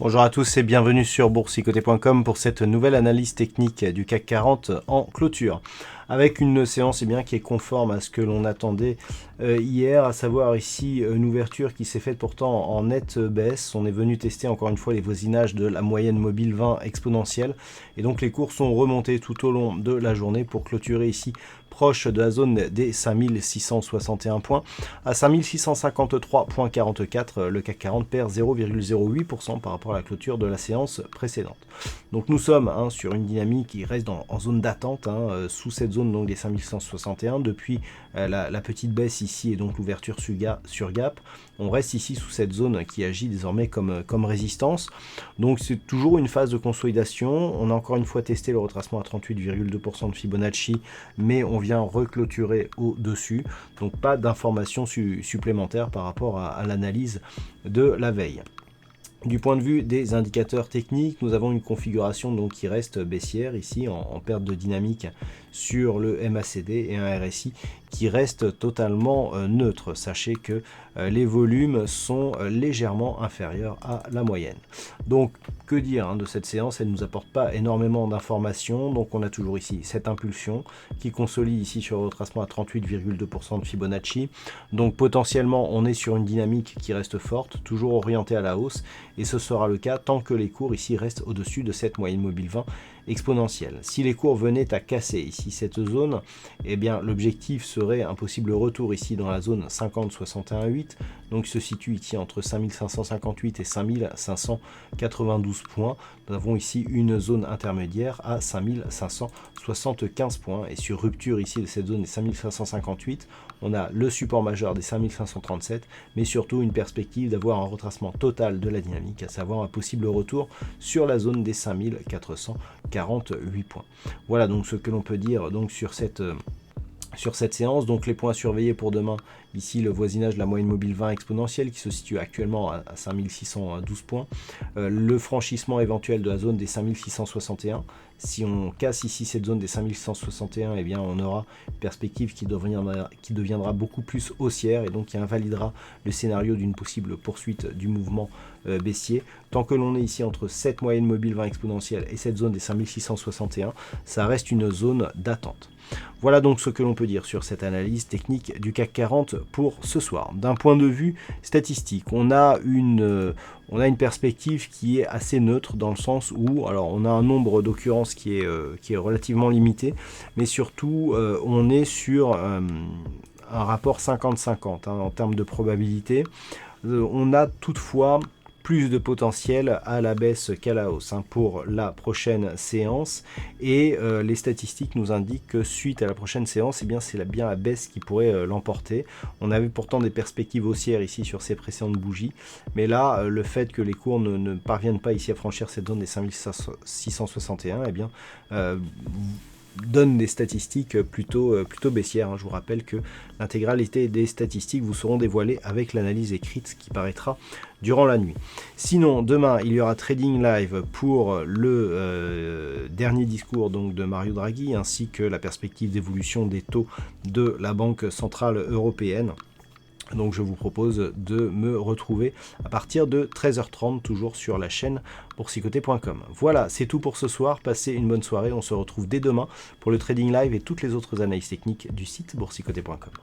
Bonjour à tous et bienvenue sur boursicoté.com pour cette nouvelle analyse technique du CAC 40 en clôture. Avec une séance qui est conforme à ce que l'on attendait hier, à savoir ici une ouverture qui s'est faite pourtant en nette baisse. On est venu tester encore une fois les voisinages de la moyenne mobile 20 exponentielle et donc les cours sont remontés tout au long de la journée pour clôturer ici proche de la zone des 5661 points. À 5653,44, le CAC 40 perd 0,08% par rapport à la clôture de la séance précédente. Donc nous sommes sur une dynamique qui reste en zone d'attente, sous cette zone donc des 5161 depuis la petite baisse ici et donc l'ouverture sur gap. On reste ici sous cette zone qui agit désormais comme résistance. Donc c'est toujours une phase de consolidation. On a encore une fois testé le retracement à 38,2% de Fibonacci, mais on vient reclôturer au-dessus. Donc pas d'informations supplémentaires par rapport à l'analyse de la veille. Du point de vue des indicateurs techniques, nous avons une configuration donc qui reste baissière ici en perte de dynamique sur le MACD et un RSI qui reste totalement neutre. Sachez que les volumes sont légèrement inférieurs à la moyenne. Donc que dire de cette séance? Elle ne nous apporte pas énormément d'informations. Donc on a toujours ici cette impulsion qui consolide ici sur le retracement à 38,2% de Fibonacci. Donc potentiellement on est sur une dynamique qui reste forte, toujours orientée à la hausse. Et ce sera le cas tant que les cours ici restent au-dessus de cette moyenne mobile 20 exponentielle. Si les cours venaient à casser ici cette zone, eh bien l'objectif serait un possible retour ici dans la zone 50,61,8, donc se situe ici entre 5558 et 5592 points. Nous avons ici une zone intermédiaire à 5575 points et sur rupture ici de cette zone des 5558, on a le support majeur des 5537, mais surtout une perspective d'avoir un retracement total de la dynamique, à savoir un possible retour sur la zone des 5448 points. Voilà donc ce que l'on peut dire donc sur cette séance. Donc les points à surveiller pour demain, ici le voisinage de la moyenne mobile 20 exponentielle qui se situe actuellement à 5612 points, le franchissement éventuel de la zone des 5661. Si on casse ici cette zone des 5661, eh bien on aura une perspective qui deviendra beaucoup plus haussière et donc qui invalidera le scénario d'une possible poursuite du mouvement baissier. Tant que l'on est ici entre cette moyenne mobile 20 exponentielle et cette zone des 5661, ça reste une zone d'attente. Voilà donc ce que l'on peut dire sur cette analyse technique du CAC 40 pour ce soir. D'un point de vue statistique, on a une perspective qui est assez neutre dans le sens où, alors on a un nombre d'occurrences qui est relativement limité, mais surtout on est sur un rapport 50-50 en termes de probabilité. On a toutefois plus de potentiel à la baisse qu'à la hausse pour la prochaine séance et les statistiques nous indiquent que suite à la prochaine séance, c'est bien la baisse qui pourrait l'emporter. On avait pourtant des perspectives haussières ici sur ces précédentes bougies, mais là le fait que les cours ne parviennent pas ici à franchir cette zone des 5661 donne des statistiques plutôt baissières. Je vous rappelle que l'intégralité des statistiques vous seront dévoilées avec l'analyse écrite qui paraîtra durant la nuit. Sinon, demain, il y aura Trading Live pour le dernier discours donc, de Mario Draghi, ainsi que la perspective d'évolution des taux de la Banque Centrale Européenne. Donc je vous propose de me retrouver à partir de 13h30, toujours sur la chaîne boursicoté.com. Voilà, c'est tout pour ce soir. Passez une bonne soirée. On se retrouve dès demain pour le Trading Live et toutes les autres analyses techniques du site boursicoté.com.